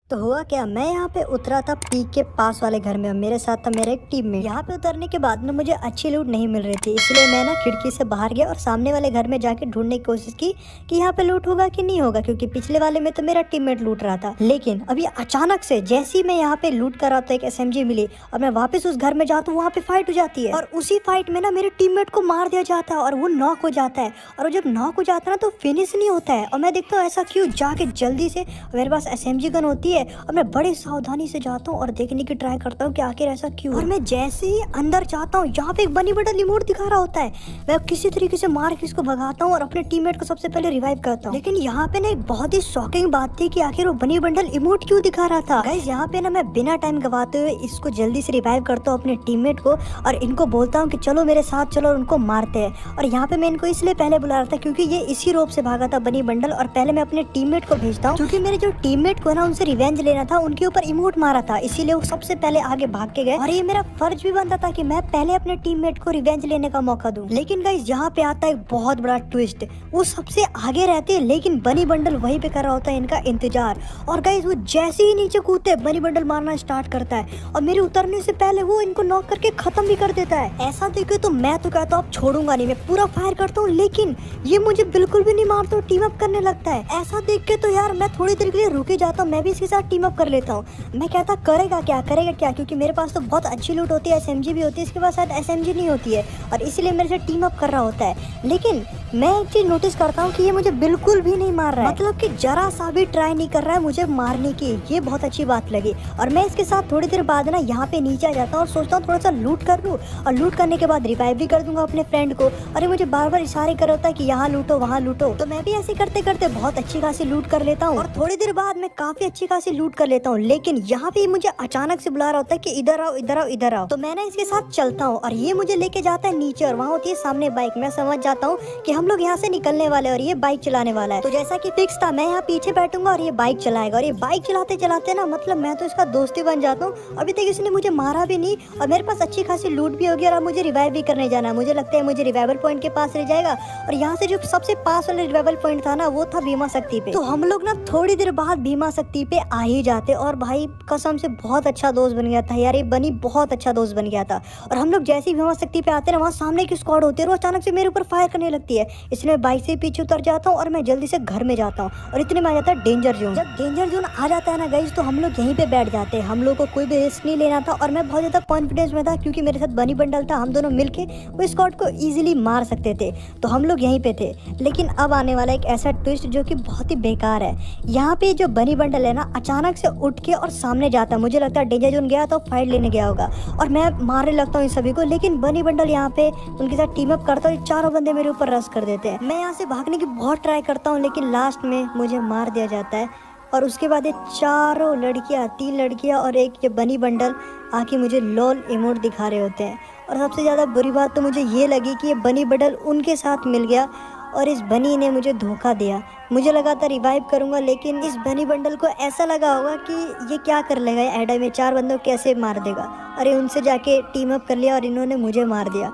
तो हुआ क्या, मैं यहाँ पे उतरा था पीक के पास वाले घर में और मेरे साथ था मेरा एक टीममेट। यहाँ पे उतरने के बाद में मुझे अच्छी लूट नहीं मिल रही थी, इसलिए मैं ना खिड़की से बाहर गया और सामने वाले घर में जाके ढूंढने की कोशिश की कि यहाँ पे लूट होगा कि नहीं होगा, क्योंकि पिछले वाले में तो मेरा टीममेट लूट रहा था। लेकिन अभी अचानक से जैसे ही मैं यहाँ पे लूट कर रहा था एक SMG मिली और मैं वापस उस घर में जाता हूँ, वहाँ पे फाइट हो जाती है और उसी फाइट में ना मेरे टीममेट को मार दिया जाता है और वो नॉक हो जाता है। और जब नॉक हो जाता है ना तो फिनिश नहीं होता है और मैं देखता हूँ ऐसा क्यों, जाके जल्दी से मेरे पास SMG गन होती है और मैं बड़े सावधानी से जाता हूँ और देखने की ट्राई करता हूँ कि आखिर ऐसा क्यों। और मैं जैसे ही अंदर जाता हूँ, यहाँ पे एक बनी बटन रिमोट दिखा रहा होता है, मैं किसी तरीके से मार के इसको भगाता हूँ और अपने टीममेट को सबसे पहले रिवाइव करता हूँ। लेकिन यहाँ पे ना एक बहुत ही शॉकिंग बात थी कि आखिर वो बनी बंडल इमोट क्यों दिखा रहा था। गाइस यहाँ पे ना मैं बिना टाइम गवाते हुए इसको जल्दी से रिवाइव करता हूँ अपने टीममेट को और इनको बोलता हूँ कि चलो मेरे साथ चलो और उनको मारते हैं। और यहाँ पे मैं इनको इसलिए पहले बुला रहा था क्योंकि ये इसी रोप से भागा था बनी बंडल, और पहले मैं अपने टीममेट को भेजता हूँ क्योंकि मेरे जो टीममेट को ना उनसे रिवेंज लेना था, उनके ऊपर इमोट मारा था, इसीलिए वो सबसे पहले आगे भाग के गए और ये मेरा फर्ज भी बनता था कि मैं पहले अपने टीममेट को रिवेंज लेने का मौका दूं। लेकिन गाइस यहाँ पे आता है एक बहुत बड़ा ट्विस्ट, वो सबसे आगे रहते हैं लेकिन बनी बंडल वहीं पे कर रहा होता है इनका इंतजार। और गाइस वो जैसे ही नीचे कूदते बनी बंडल मारना स्टार्ट करता है और मेरे उतरने से पहले वो इनको नॉक करके खत्म भी कर देता है। ऐसा देखे तो मैं तो कहता हूँ छोड़ूंगा नहीं, मैं पूरा फायर करता हूँ, लेकिन ये मुझे बिल्कुल भी नहीं मारता, टीम अप करने लगता है। ऐसा देख के तो यार मैं थोड़ी देर के लिए रुके जाता हूँ, मैं भी इसके साथ टीम अप कर लेता हूँ। मैं कहता करेगा क्या, क्योंकि मेरे पास तो बहुत अच्छी लूट होती है, SMG भी होती है, इसके पास शायद SMG नहीं होती है और इसीलिए मेरे से टीम अप कर रहा होता है। लेकिन मैं एक चीज नोटिस करता हूँ कि ये मुझे बिल्कुल भी नहीं मार रहा है, मतलब कि जरा सा भी ट्राई नहीं कर रहा है मुझे मारने की, ये बहुत अच्छी बात लगी। और मैं इसके साथ थोड़ी देर बाद ना यहाँ पे नीचे आ जाता हूँ और सोचता हूँ थोड़ा सा लूट कर लूँ और लूट करने के बाद रिवाइव भी कर दूंगा अपने फ्रेंड को। अरे मुझे बार बार इशारे कर होता है कि यहाँ लूटो वहाँ लूटो, तो मैं भी ऐसे करते करते बहुत अच्छी खासी लूट कर लेता हूँ और थोड़ी देर बाद मैं काफी अच्छी खासी लूट कर लेता हूँ। लेकिन यहाँ पे मुझे अचानक से बुला रहा होता है कि इधर आओ इधर आओ इधर आओ, तो मैं ना इसके साथ चलता हूँ और ये मुझे लेके जाता है नीचे और वहाँ होती है सामने बाइक। मैं समझ जाता हूँ कि हम लोग यहाँ से निकलने वाले और ये बाइक चलाने वाला है, तो जैसा कि फिक्स था मैं यहाँ पीछे बैठूंगा और ये बाइक चलाएगा और ये बाइक चलाते चलाते ना मतलब मैं तो इसका दोस्ती बन जाता हूँ। अभी तक इसने मुझे मारा भी नहीं और मेरे पास अच्छी खासी लूट भी होगी और अब मुझे रिवाइव भी करने जाना है। मुझे लगता है मुझे रिवाइवल पॉइंट के पास रह जाएगा और यहाँ से जो सबसे पास वाला रिवाइवल पॉइंट था ना वो था भीमा शक्ति पे। तो हम लोग ना थोड़ी देर बाद भीमा शक्ति पे आ ही जाते और भाई कसम से बहुत अच्छा दोस्त बन गया था यार, ये बनी बहुत अच्छा दोस्त बन गया था। और हम लोग जैसे ही भीमा शक्ति पे आते ना वहाँ सामने की स्क्वाड होती है और वो अचानक से मेरे ऊपर फायर करने लगती है, इसलिए मैं बाइक से पीछे उतर जाता हूँ और मैं जल्दी से घर में जाता हूँ और इतने में आ जाता है डेंजर जोन। जब डेंजर जोन आ जाता है ना गाइस तो हम लोग यहीं पे बैठ जाते हैं, हम लोग को कोई भी रिस्क नहीं लेना था और मैं बहुत ज्यादा कॉन्फिडेंस में था क्योंकि मेरे साथ बनी बंडल था, हम दोनों मिलके वो स्क्वाड को इजीली मार सकते थे, तो हम लोग यहीं पे थे। लेकिन अब आने वाला एक ऐसा ट्विस्ट जो कि बहुत ही बेकार है। यहाँ पे जो बनी बंडल है ना अचानक से उठ के और सामने जाता है, मुझे लगता है डेंजर जोन गया तो फाइट लेने गया होगा और मैं मारने लगता हूँ इन सभी को। लेकिन बनी बंडल यहाँ पे उनके साथ टीम अप करता है, चारों बंदे मेरे ऊपर रश कर देते हैं। मैं यहाँ से भागने की बहुत ट्राई करता हूँ लेकिन लास्ट में मुझे मार दिया जाता है और उसके बाद ये चारों लड़कियाँ, 3 लड़कियाँ और एक ये बनी बंडल आके मुझे लॉल इमोट दिखा रहे होते हैं। और सबसे ज़्यादा बुरी बात तो मुझे ये लगी कि ये बनी बंडल उनके साथ मिल गया और इस बनी ने मुझे धोखा दिया। मुझे लगा था रिवाइव करूंगा लेकिन इस बनी बंडल को ऐसा लगा होगा कि ये क्या कर लेगा, एडा में 4 बंदों को कैसे मार देगा। अरे उनसे जाके टीम अप कर लिया और इन्होंने मुझे मार दिया।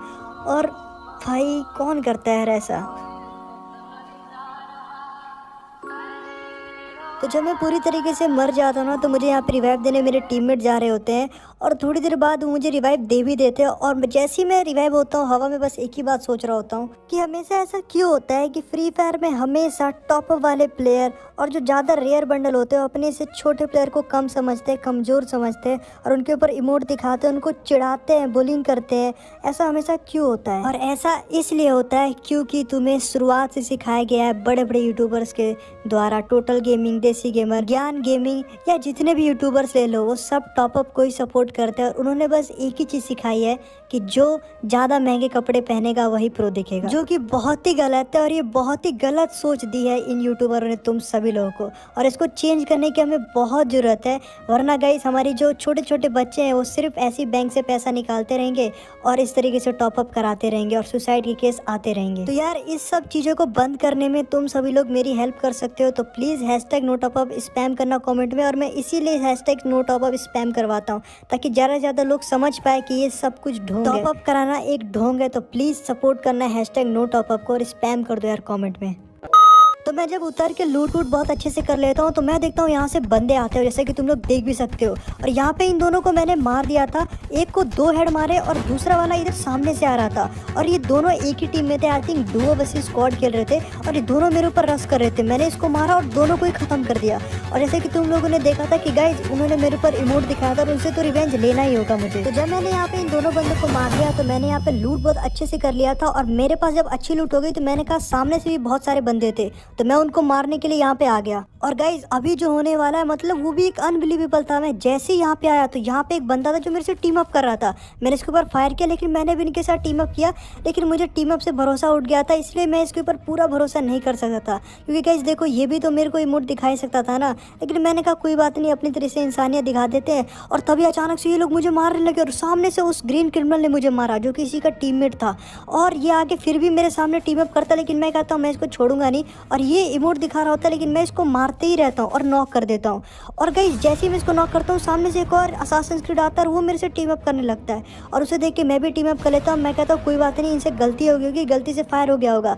और भाई कौन करता है ऐसा। तो जब मैं पूरी तरीके से मर जाता हूँ ना तो मुझे यहाँ पे रिवाइव देने मेरे टीममेट जा रहे होते हैं और थोड़ी देर बाद वो मुझे रिवाइव दे भी देते हैं। और जैसे ही मैं रिवाइव होता हूँ हवा में बस एक ही बात सोच रहा होता हूँ कि हमेशा ऐसा क्यों होता है कि फ्री फायर में हमेशा टॉप वाले प्लेयर और जो ज़्यादा रेयर बंडल होते हैं अपने से छोटे प्लेयर को कम समझते हैं, कमज़ोर समझते हैं और उनके ऊपर इमोट दिखाते हैं, उनको चिढ़ाते हैं, बुलिंग करते हैं। ऐसा हमेशा क्यों होता है? और ऐसा इसलिए होता है क्योंकि तुम्हें शुरुआत से सिखाया गया है बड़े बड़े यूट्यूबर्स के द्वारा, टोटल गेमिंग, देसी गेमर, ज्ञान गेमिंग या जितने भी यूट्यूबर्स ले लो वो सब टॉपअप को ही सपोर्ट करते हैं और उन्होंने बस एक ही चीज़ सिखाई है कि जो ज़्यादा महंगे कपड़े पहनेगा वही प्रो दिखेगा, जो कि बहुत ही गलत है। और ये बहुत ही गलत सोच दी है इन यूट्यूबरों ने तुम सभी लोगों को और इसको चेंज करने की हमें बहुत ज़रूरत है। वरना गाइस हमारी जो छोटे छोटे बच्चे हैं वो सिर्फ ऐसी बैंक से पैसा निकालते रहेंगे और इस तरीके से टॉपअप कराते रहेंगे और सुसाइड के केस आते रहेंगे। तो यार इस सब चीज़ों को बंद करने में तुम सभी लोग मेरी हेल्प कर सकते हो, तो प्लीज़ #NoTopUp स्पैम करना कमेंट में। और मैं इसीलिए #NoTopUp स्पैम करवाता हूँ ताकि ज़्यादा से ज़्यादा लोग समझ पाए कि ये सब कुछ ढोंग है, टॉपअप कराना एक ढोंग है। तो प्लीज़ सपोर्ट करना #NoTopUp को और स्पैम कर दो यार कमेंट में। तो मैं जब उतर के लूट वूट बहुत अच्छे से कर लेता हूँ तो मैं देखता हूँ यहाँ से बंदे आते हो, जैसे कि तुम लोग देख भी सकते हो। और यहाँ पे इन दोनों को मैंने मार दिया था, एक को 2 हेड मारे और दूसरा वाला इधर सामने से आ रहा था। और ये दोनों एक ही टीम में थे, I think Duo versus squad खेल रहे थे और ये दोनों मेरे ऊपर रश कर रहे थे। मैंने इसको मारा और दोनों को ही खत्म कर दिया। और जैसे कि तुम लोगों ने देखा था कि गाइज उन्होंने मेरे ऊपर इमोट दिखाया था और उनसे तो रिवेंज लेना ही होगा मुझे। तो जब मैंने यहाँ पे इन दोनों बंदों को मार दिया तो मैंने यहाँ पे लूट बहुत अच्छे से कर लिया था। और मेरे पास जब अच्छी लूट हो गई तो मैंने कहा सामने से भी बहुत सारे बंदे थे, तो मैं उनको मारने के लिए यहाँ पे आ गया। और गाइज अभी जो होने वाला है मतलब वो भी एक अनबिलीवेबल था। मैं जैसे ही यहाँ पे आया तो यहाँ पे एक बंदा था जो मेरे से टीम अप कर रहा था। मैंने इसके ऊपर फायर किया लेकिन मैंने भी इनके साथ टीम अप किया, लेकिन मुझे टीम अप से भरोसा उठ गया था, इसलिए मैं इसके ऊपर पूरा भरोसा नहीं कर सकता था। क्योंकि गाइज देखो ये भी तो मेरे को इमोट दिखा ही सकता था ना, लेकिन मैंने कहा कोई बात नहीं, अपनी तरह से इंसानियत दिखा देते हैं। और तभी अचानक से ये लोग मुझे मारने लगे और सामने से उस ग्रीन क्रिमिनल ने मुझे मारा जो कि इसी का टीममेट था। और ये आगे फिर भी मेरे सामने टीम अप करता, लेकिन मैं कहता हूँ मैं इसको छोड़ूंगा नहीं। और ये इमोट दिखा रहा होता है लेकिन मैं इसको मारते ही रहता हूँ और नॉक कर देता हूँ। और गाइस जैसे ही मैं इसको नॉक करता हूँ सामने से एक और असासिन क्रीड आता है और वो मेरे से टीम अप करने लगता है। और उसे देख के मैं भी टीम अप कर लेता हूँ। मैं कहता हूँ कोई बात नहीं, इनसे गलती हो गई होगी, गलती से फायर हो गया होगा।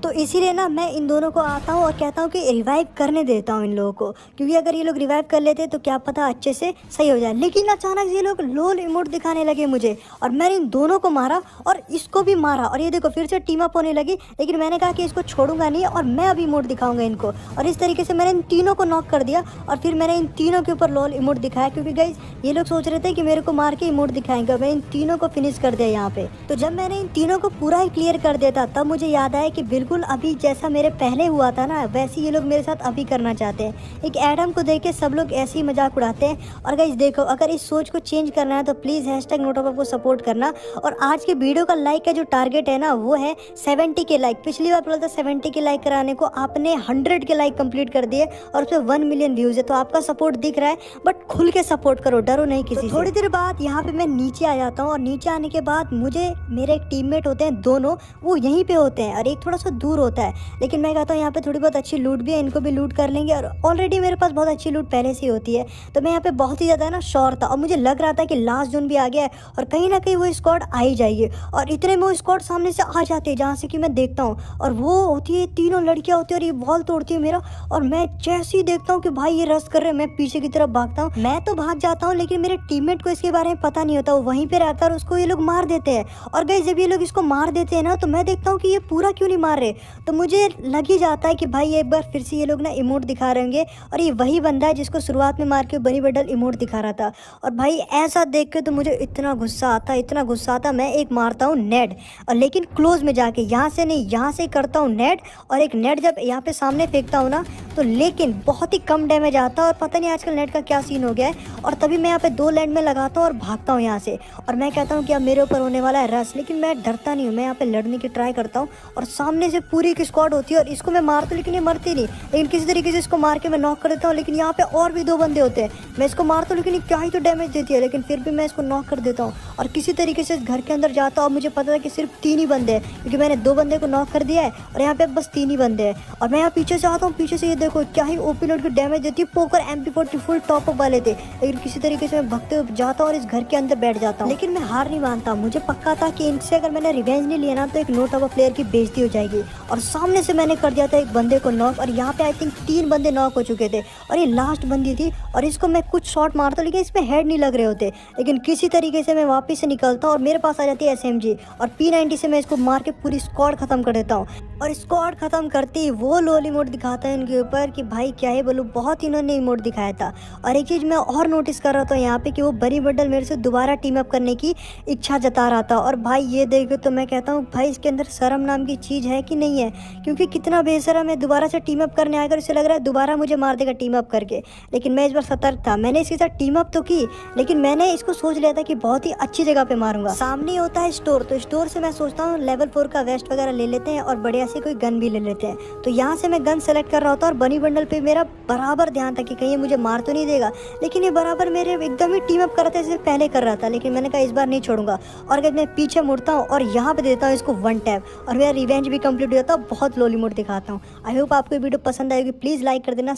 तो इसीलिए ना मैं इन दोनों को आता हूँ और कहता हूँ कि रिवाइव करने देता हूँ इन लोगों को, क्योंकि अगर ये लोग रिवाइव कर लेते तो क्या पता अच्छे से सही हो जाए। लेकिन अचानक से ये लोग लोल इमोट दिखाने लगे मुझे और मैंने इन दोनों को मारा और इसको भी मारा। और ये देखो फिर से टीम अप होने लगी, लेकिन मैंने कहा कि इसको छोड़ूंगा नहीं और मैं अभी इमोट दिखाऊंगा इनको। और इस तरीके से मैंने इन तीनों को नॉक कर दिया और फिर मैंने इन तीनों के ऊपर लोल इमोट दिखाया, क्योंकि गाइस ये लोग सोच रहे थे कि मेरे को मार के इमोट दिखाएंगे। मैं इन तीनों को फिनिश कर दिया यहाँ पे। तो जब मैंने इन तीनों को पूरा ही क्लियर कर दिया था तब मुझे याद आया कि बिल्कुल अभी जैसा मेरे पहले हुआ था ना वैसे ये लोग मेरे साथ अभी करना चाहते हैं। एक एडम को देख के सब लोग ऐसे ही मजाक उड़ाते हैं। और गाइस देखो अगर इस सोच को चेंज करना है तो प्लीज़ #NoToPup को सपोर्ट करना। और आज के वीडियो का लाइक का जो टारगेट है ना वो है 70 के लाइक। पिछली बार बोला था 70 के लाइक कराने को, आपने 100 के लाइक कंप्लीट कर दिए और उस पर 1 मिलियन व्यूज़ है। तो आपका सपोर्ट दिख रहा है, बट खुल के सपोर्ट करो, डरो नहीं किसी से। थोड़ी देर बाद यहाँ पे मैं नीचे आ जाता हूँ और नीचे आने के बाद मुझे मेरे एक टीममेट होते हैं दोनों, वो यहीं पे होते हैं और एक थोड़ा सा दूर होता है। लेकिन मैं कहता हूँ यहाँ पे थोड़ी बहुत अच्छी लूट भी है, इनको भी लूट कर लेंगे। और ऑलरेडी मेरे पास बहुत अच्छी लूट पहले से ही होती है, तो मैं यहाँ पे बहुत ही ज़्यादा ना श्योर था। और मुझे लग रहा था कि लास्ट जोन भी आ गया है और कहीं ना कहीं वो स्क्वाड आ ही जाएगी। और इतने में वो स्क्वाड सामने से आ जाते हैं जहाँ से कि मैं देखता हूँ, और वो होती है तीनों लड़कियाँ होती है और ये बॉल तोड़ती है मेरा। और मैं जैसे ही देखता हूँ कि भाई ये रश कर रहे हैं, मैं पीछे की तरफ भागता हूँ। मैं तो भाग जाता हूँ लेकिन मेरे टीममेट को इसके बारे में पता नहीं होता, वो वहीं पे रहता है और उसको ये लोग मार देते हैं। और गाइस जब ये लोग इसको मार देते हैं ना तो मैं देखता हूँ कि ये पूरा क्यों नहीं मार रहे, तो मुझे लग ही जाता है कि भाई एक बार फिर से ये लोग ना इमोट दिखा रहे होंगे। और ये वही बंदा है जिसको शुरुआत में मार के बनी बडल इमोट दिखा रहा था। और भाई ऐसा देख के तो मुझे इतना गुस्सा आता, इतना गुस्सा आता, मैं एक मारता हूँ नेड, और लेकिन क्लोज में जाके, यहाँ से नहीं, यहाँ से करता हूँ नेड। और एक नेड जब यहाँ पे सामने फेंकता हूँ ना तो लेकिन बहुत ही कम डैमेज आता है। और पता नहीं आजकल नेट का क्या सीन हो गया है। और तभी मैं यहाँ पे 2 लैंड में लगाता हूँ और भागता हूँ यहाँ से। और मैं कहता हूँ कि अब मेरे ऊपर होने वाला है रश, लेकिन मैं डरता नहीं हूँ, मैं यहाँ पे लड़ने की ट्राई करता हूँ। और सामने से पूरी एक स्क्वाड होती है और इसको मैं मारता हूँ लेकिन ये मरती नहीं, लेकिन किसी तरीके से इसको मार के मैं नॉक कर देता हूँ। लेकिन यहाँ पे और भी 2 बंदे होते हैं, मैं इसको मारता हूँ लेकिन ये क्या ही तो डैमेज देती है, लेकिन फिर भी मैं इसको नॉक कर देता हूँ। और किसी तरीके से इस घर के अंदर जाता हूँ। मुझे पता था कि सिर्फ 3 ही बंदे हैं, क्योंकि मैंने 2 बंदे को नॉक कर दिया है और यहाँ पे बस 3 ही बंदे हैं। और मैं यहाँ पीछे से आता हूँ, पीछे से ये देखो क्या ही ओपी लोड की डैमेज देती है। Poker MP40 full top up वाले थे, लेकिन किसी तरीके से मैं भगते हुए जाता हूँ और इस घर के अंदर बैठ जाता हूँ। लेकिन मैं हार नहीं मानता, मुझे पक्का था कि इनसे अगर मैंने रिवेंज नहीं लिया ना तो एक NoToPup प्लेयर की बेइज्जती हो जाएगी। और सामने से मैंने कर दिया था एक बंदे को नॉक, और यहाँ पे आई थिंक 3 बंदे नॉक हो चुके थे और ये लास्ट बंदी थी। और इसको मैं कुछ शॉट मारता हूँ लेकिन इसमें हेड नहीं लग रहे होते, लेकिन किसी तरीके से मैं वापस से निकलता हूँ और मेरे पास आ जाती है SMG, और P90 से मैं इसको मार के पूरी स्क्वाड खत्म कर देता हूँ। और स्क्वाड खत्म करते ही वो लोल इमोट दिखाता है इनके ऊपर कि भाई क्या ही बोलूँ, बहुत इन्होंने इमोट दिखाया था। और एक चीज़ मैं और नोटिस कर रहा था यहाँ पे कि वो बनी बंडल मेरे से दोबारा टीम अप करने की इच्छा जता रहा था। और भाई ये देखो तो मैं कहता हूँ भाई इसके अंदर शर्म नाम की चीज़ है कि नहीं है, क्योंकि कितना बेशरम है, दोबारा से टीम अप करने आएगा और इसे लग रहा है दोबारा मुझे मार देगा टीम अप करके। लेकिन मैं इस बार सतर्क था, मैंने इसके साथ टीम अप तो की, लेकिन मैंने इसको सोच लिया था कि बहुत ही अच्छी जगह पे मारूंगा। सामने होता है स्टोर, तो स्टोर से मैं सोचता हूँ लेवल 4 का वेस्ट वगैरह ले लेते हैं और बढ़िया से कोई गन भी ले लेते हैं। तो यहाँ से मैं गन सेलेक्ट कर रहा होता और बनी बंडल पे मेरा बराबर ध्यान था कि कहीं मुझे मार तो नहीं देगा, लेकिन ये बराबर मेरे एकदम ही टीम अप कर रहा था, जैसे पहले कर रहा था। लेकिन मैंने कहा इस बार नहीं छोड़ूंगा, और अगर मैं पीछे मुड़ता हूँ और यहाँ पे देता हूँ इसको 1 टैप और मेरा रिवेंज भी कंप्लीट हो जाता है। बहुत लोली मोड दिखाता हूँ। आई होप आपको वीडियो पसंद आएगी, प्लीज़ लाइक कर देना।